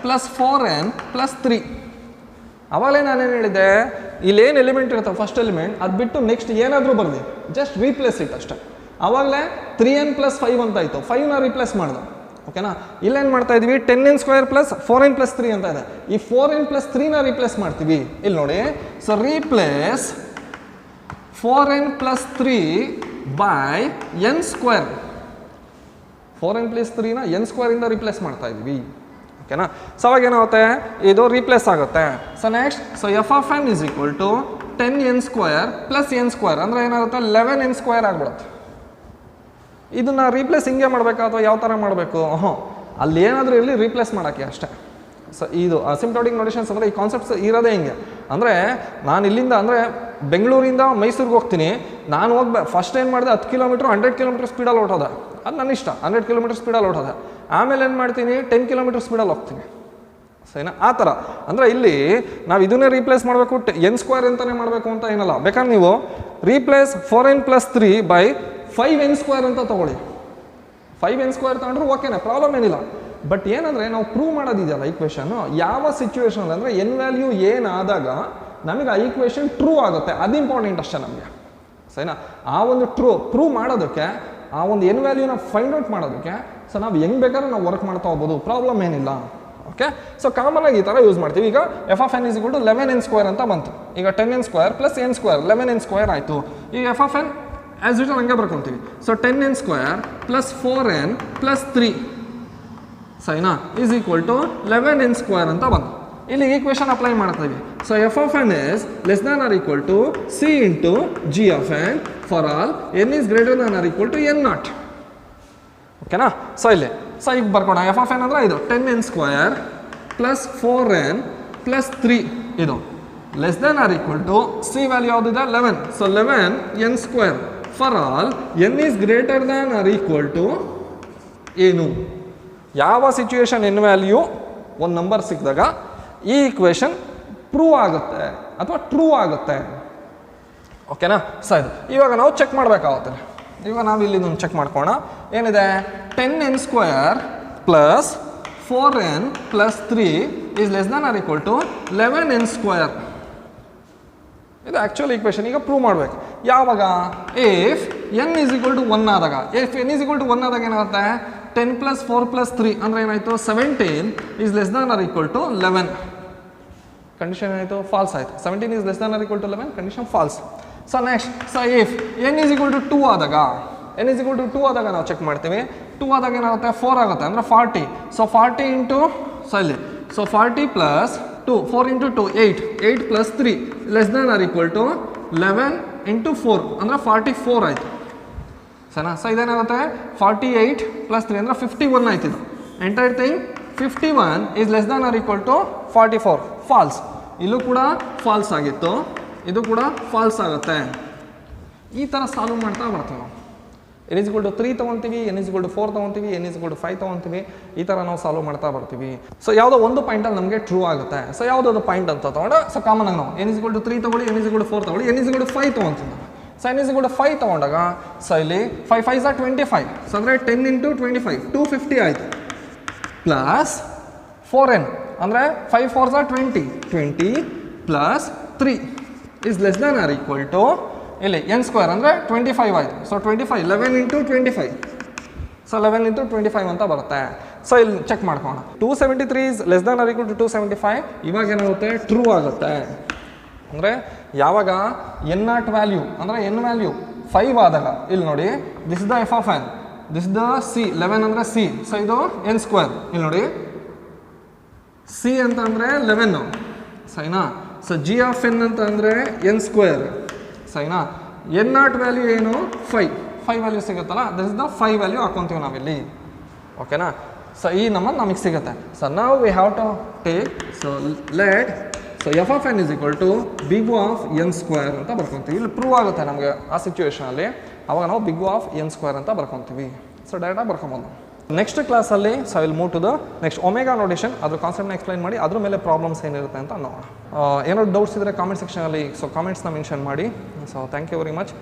+ 4n+3. ಅವಾಗಲೇ ನಾನೇನು ಹೇಳಿದೆ, ಇಲ್ಲೇನು ಎಲಿಮೆಂಟ್ ಇರುತ್ತೆ ಫಸ್ಟ್ ಎಲಿಮೆಂಟ್ ಅದು ಬಿಟ್ಟು ನೆಕ್ಸ್ಟ್ ಏನಾದರೂ ಬರ್ದಿ, ಜಸ್ಟ್ ರೀಪ್ಲೇಸ್ ಇಟ್ ಅಷ್ಟೇ. ಆವಾಗಲೇ 3n+5 ಅಂತ ಆಯಿತು. 5ನ ರೀಪ್ಲೇಸ್ ಮಾಡಿದೆ, ಓಕೆನಾ? ಇಲ್ಲೇನು ಮಾಡ್ತಾ ಇದ್ವಿ? 10n² + 4n+3 ಅಂತ ಇದೆ. ಈ 4n+3ನ ರೀಪ್ಲೇಸ್ ಮಾಡ್ತೀವಿ. ಇಲ್ಲಿ ನೋಡಿ, so replace 4n+3 by n². 4n+3ನ n² ಇಂದ ರೀಪ್ಲೇಸ್ ಮಾಡ್ತಾ ಇದ್ವಿ, ಓಕೆನಾ? ಸೊ ಅವಾಗ ಏನಾಗುತ್ತೆ? ಇದು ರೀಪ್ಲೇಸ್ ಆಗುತ್ತೆ. So next, so F of N is equal to 10n² + n² ಅಂದರೆ ಏನಾಗುತ್ತೆ? 11n² ಆಗ್ಬಿಡುತ್ತೆ. ಇದನ್ನು ರೀಪ್ಲೇಸ್ ಹಿಂಗೆ ಮಾಡಬೇಕಾ ಅಥವಾ ಯಾವ ಥರ ಮಾಡಬೇಕು? ಅಲ್ಲಿ ಏನಾದರೂ ಇರಲಿ ರೀಪ್ಲೇಸ್ ಮಾಡೋಕ್ಕೆ ಅಷ್ಟೇ. ಸೊ ಇದು ಅಸಿಂಪ್ಟೋಟಿಕ್ ನೋಟೇಷನ್ಸ್ ಅಂದರೆ ಈ ಕಾನ್ಸೆಪ್ಟ್ಸ್ ಇರೋದೇ ಹಿಂಗೆ. ಅಂದರೆ ನಾನು ಇಲ್ಲಿಂದ ಅಂದರೆ ಬೆಂಗಳೂರಿಂದ ಮೈಸೂರಿಗೆ ಹೋಗ್ತೀನಿ. ನಾನು ಫಸ್ಟ್ ಏನು ಮಾಡಿದೆ? 10 ಕಿಲೋಮೀಟ್ರ್ 100 ಕಿಲೋಮೀಟ್ರ್ ಸ್ಪೀಡಲ್ಲಿ ಹೊರಟೋದೆ. ಅದು ನನ್ನ ಇಷ್ಟ. 100 ಕಿಲೋಮೀಟ್ರ್ ಸ್ಪೀಡಲ್ಲಿ ಹೊರಟೋದೆ. ಆಮೇಲೆ ಏನು ಮಾಡ್ತೀನಿ? 10 ಕಿಲೋಮೀಟ್ರ್ ಸ್ಪೀಡಲ್ಲಿ ಹೋಗ್ತೀನಿ, ಸರಿನಾ? ಆ ಥರ. ಅಂದರೆ ಇಲ್ಲಿ ನಾವು ಇದನ್ನೇ ರೀಪ್ಲೇಸ್ ಮಾಡಬೇಕು, n² ಅಂತಲೇ ಮಾಡಬೇಕು ಅಂತ ಏನಲ್ಲ. ಬೇಕಾದ್ರೆ ನೀವು ರೀಪ್ಲೇಸ್ 4n+3 by 5n² ಅಂತ ತೊಗೊಳ್ಳಿ. 5n² ತಗೊಂಡ್ರು ಓಕೆನಾ, ಪ್ರಾಬ್ಲಮ್ ಏನಿಲ್ಲ. ಬಟ್ ಏನಂದರೆ ನಾವು ಪ್ರೂವ್ ಮಾಡೋದಿದೆಯಲ್ಲ ಈಕ್ವೇಷನ್ನು, ಯಾವ ಸಿಚುವೇಷನ್ ಅಂದರೆ n ವ್ಯಾಲ್ಯೂ ಏನಾದಾಗ ನಮಗೆ ಆ ಈಕ್ವೇಷನ್ ಟ್ರೂ ಆಗುತ್ತೆ, ಅದು ಇಂಪಾರ್ಟೆಂಟ್ ಅಷ್ಟೇ ನಮಗೆ, ಸರಿನಾ. ಆ ಒಂದು ಪ್ರೂವ್ ಮಾಡೋದಕ್ಕೆ, ಆ ಒಂದು ಎನ್ ವ್ಯಾಲ್ಯೂನ ಫೈಂಡ್ ಔಟ್ ಮಾಡೋದಕ್ಕೆ ಸೊ ನಾವು ಹೆಂಗೆ ಬೇಕಾದ್ರೂ ನಾವು ವರ್ಕ್ ಮಾಡ್ತಾ ಹೋಗ್ಬೋದು, ಪ್ರಾಬ್ಲಮ್ ಏನಿಲ್ಲ. ಓಕೆ, ಸೊ ಕಾಮನ್ ಆಗಿ ಈ ಥರ ಯೂಸ್ ಮಾಡ್ತೀವಿ. ಈಗ f of N is equal to 11n² ಅಂತ ಬಂತು. ಈಗ 10n² ಪ್ಲಸ್ n² 11n² ಆಯಿತು. ಈಗ f of N as usual ಹಂಗೆ ಬರ್ಕೊತೀವಿ. So 10n² plus 4n plus 3 ಸರಿನಾ ಈಸ್ ಈಕ್ವಲ್ ಟು 11n² ಅಂತ ಬಂತು. ಇಲ್ಲಿ ಈಕ್ವೇಷನ್ ಅಪ್ಲೈ ಮಾಡ್ತೀವಿ. So F of N is less than or equal to C into G of n for all N is greater than or equal to n0. ಓಕೆನಾ. So ಇಲ್ಲಿ so ಈಗ ಬರ್ಕೋಣ. F of N ಅಂದರೆ ಇದು 10n² plus 4n plus 3 ಇದು less than or equal to c value ಯಾವುದಿದೆ 11. So 11n² for all N is greater than or equal to ಏನು, ಯಾವ situation n value ಒಂದು ನಂಬರ್ ಸಿಕ್ಕಿದಾಗ ಈ ಈಕ್ವೇಷನ್ ಪ್ರೂವ್ ಆಗುತ್ತೆ ಅಥವಾ ಟ್ರೂ ಆಗುತ್ತೆ. ಓಕೆನಾ. ಸೊ ಇದು ಇವಾಗ ನಾವು ಚೆಕ್ ಮಾಡಬೇಕಾಗುತ್ತೆ. ಇವಾಗ ನಾವು ಇಲ್ಲಿ ಇದನ್ನು ಚೆಕ್ ಮಾಡ್ಕೋಣ. ಏನಿದೆ 10n² plus 4n plus 3 is less than or equal to 11n². ಇದು ಆ್ಯಕ್ಚುಯಲ್ ಈಕ್ವೇಷನ್. ಈಗ ಪ್ರೂವ್ ಮಾಡಬೇಕು ಯಾವಾಗ, if n is equal to 1 ಆದಾಗ. If n is equal to 1 ಆದಾಗ ಏನಾಗುತ್ತೆ 10 ಪ್ಲಸ್ 4 ಪ್ಲಸ್ 3 ಅಂದರೆ ಏನಾಯಿತು 17 is less than or equal to 11. Condition ಏನಾಯಿತು ಫಾಲ್ಸ್ ಆಯಿತು. 17 is less than or equal to 11 condition false. So next so if n is equal to 2 ಆದಾಗ, n is equal to 2 ಆದಾಗ ನಾವು check ಮಾಡ್ತೀವಿ. 2 ಆದಾಗ ಏನಾಗುತ್ತೆ 4 ಆಗುತ್ತೆ ಅಂದರೆ 40. ಸೊ 40 ಇಂಟು ಸೊ ಇಲ್ಲಿ so 40 plus 2 4 into 2 8 plus 3 less than or equal to 11 into 4 ಅಂದರೆ 44 ಆಯಿತು. ಸರಿನಾ. ಸೊ ಇದೇನಾಗುತ್ತೆ 48 ಪ್ಲಸ್ 3 ಅಂದರೆ 51 ಆಯ್ತಿದ್ದು. Entire thing 51 is less than or equal to 44. False. ಇಲ್ಲೂ ಕೂಡ ಫಾಲ್ಸ್ ಆಗಿತ್ತು, ಇದು ಕೂಡ ಫಾಲ್ಸ್ ಆಗುತ್ತೆ. ಈ ಥರ ಸಾಲ್ವ್ ಮಾಡ್ತಾ ಬರ್ತೀವಿ ನಾವು. n ಈಸ್ ಈಕ್ವಲ್ ಟು 3 ತೊಗೊತೀವಿ, n ಈಸ್ ಈಕ್ವಲ್ ಟು 4 ತೊಗೊತೀವಿ, n ಈಸ್ ಈಕ್ವಲ್ ಟು 5 ತೊಗೊತೀವಿ. ಈ ಥರ ನಾವು ಸಾಲ್ವ್ ಮಾಡ್ತಾ ಬರ್ತೀವಿ. ಸೊ ಯಾವುದೋ ಒಂದು ಪಾಯಿಂಟಲ್ಲಿ ನಮಗೆ ಟ್ರೂ ಆಗುತ್ತೆ. ಸೊ ಯಾವುದಾದ್ರು ಪಾಯಿಂಟ್ ಅಂತ ತೊಗೊಂಡು ಸೊ ಕಾಮನ್ ಆಗಿ ನಾವು n ಈಸ್ ಈಕ್ವಲ್ ಟು 3 ತೊಗೊಳ್ಳಿ, n ಈಸ್ ಈಕ್ವಲ್ ಟು 4 ತೊಗೊಳ್ಳಿ, n ಈಸ್ ಈಕ್ವಲ್ ಟು 5 ತೊಗೊತೀವಿ ನಾವು. So n is equal to 5 ತೊಗೊಂಡಾಗ ಸೊ ಇಲ್ಲಿ 5 5 ಸ 25. ಸೊ ಅಂದರೆ 10 ಇಂಟು 25 250 ಆಯಿತು. ಪ್ಲಸ್ 4n ಅಂದರೆ 5 4 ಸ 20 plus 3 is less than or equal to ಇಲ್ಲಿ n² ಅಂದರೆ 25 ಆಯಿತು. ಸೊ 25 11 ಇಂಟು 25 ಸೊ 11 ಇಂಟು 25 ಅಂತ ಬರುತ್ತೆ. ಸೊ ಇಲ್ಲಿ ಚೆಕ್ ಮಾಡ್ಕೋಣ. 273 is less than or equal to 275. ಇವಾಗ ಏನಾಗುತ್ತೆ ಟ್ರೂ ಆಗುತ್ತೆ. ಅಂದರೆ ಯಾವಾಗ n0 ವ್ಯಾಲ್ಯೂ ಅಂದರೆ n ವ್ಯಾಲ್ಯೂ 5 ಆದಾಗ ಇಲ್ಲಿ ನೋಡಿ this is the f of N, this is the C 11 ಅಂದರೆ ಸಿ. ಸೊ ಇದು n². ಇಲ್ಲಿ ನೋಡಿ ಸಿ ಅಂತ ಅಂದರೆ 11 ಸರಿನಾ. ಸೊ ಜಿ ಆಫ್ ಎನ್ ಅಂತ ಅಂದರೆ n². ಸರಿನಾ. n0 ವ್ಯಾಲ್ಯೂ ಏನು 5 ವ್ಯಾಲ್ಯೂ ಸಿಗುತ್ತಲ್ಲ, ದಿಸ್ ಇಸ್ ದ 5 ವ್ಯಾಲ್ಯೂ ಹಾಕ್ಕೊಂತೀವಿ ನಾವಿಲ್ಲಿ. ಓಕೆನಾ. ಸೊ ಈ ನಂಬರ್ ನಮಗೆ ಸಿಗುತ್ತೆ. ಸೊ ನಾವು we have to take so let so F of N is equal to big of n² ಅಂತ ಬರ್ಕೊತೀವಿ. ಇಲ್ಲಿ ಪ್ರೂವ್ ಆಗುತ್ತೆ ನಮಗೆ ಆ ಸಿಚುವೇಷನಲ್ಲಿ. ಅವಾಗ ನಾವು ಬಿಗ್ ಆಫ್ n² ಅಂತ ಬರ್ಕೊತೀವಿ. ಸೊ ಡೈರೆಕ್ಟಾಗಿ ಬರ್ಕೊಬೋದು. ನೆಕ್ಸ್ಟ್ ಕ್ಲಾಸಲ್ಲಿ so will move to the next omega notation. ಅದ್ರ ಕಾನ್ಸೆಪ್ಟ್ನ ಎಕ್ಸ್ಪ್ಲೈನ್ ಮಾಡಿ ಅದ್ರ ಮೇಲೆ ಪ್ರಾಬ್ಲಮ್ಸ್ ಏನಿರುತ್ತೆ ಅಂತ ನೋಡೋಣ. ಏನಾದ್ರು ಡೌಟ್ಸ್ ಇದ್ದರೆ ಕಾಮೆಂಟ್ ಸೆಕ್ಷನಲ್ಲಿ ಸೊ ಕಾಮೆಂಟ್ಸ್ನ ಮೆನ್ಷನ್ ಮಾಡಿ. So thank you very much.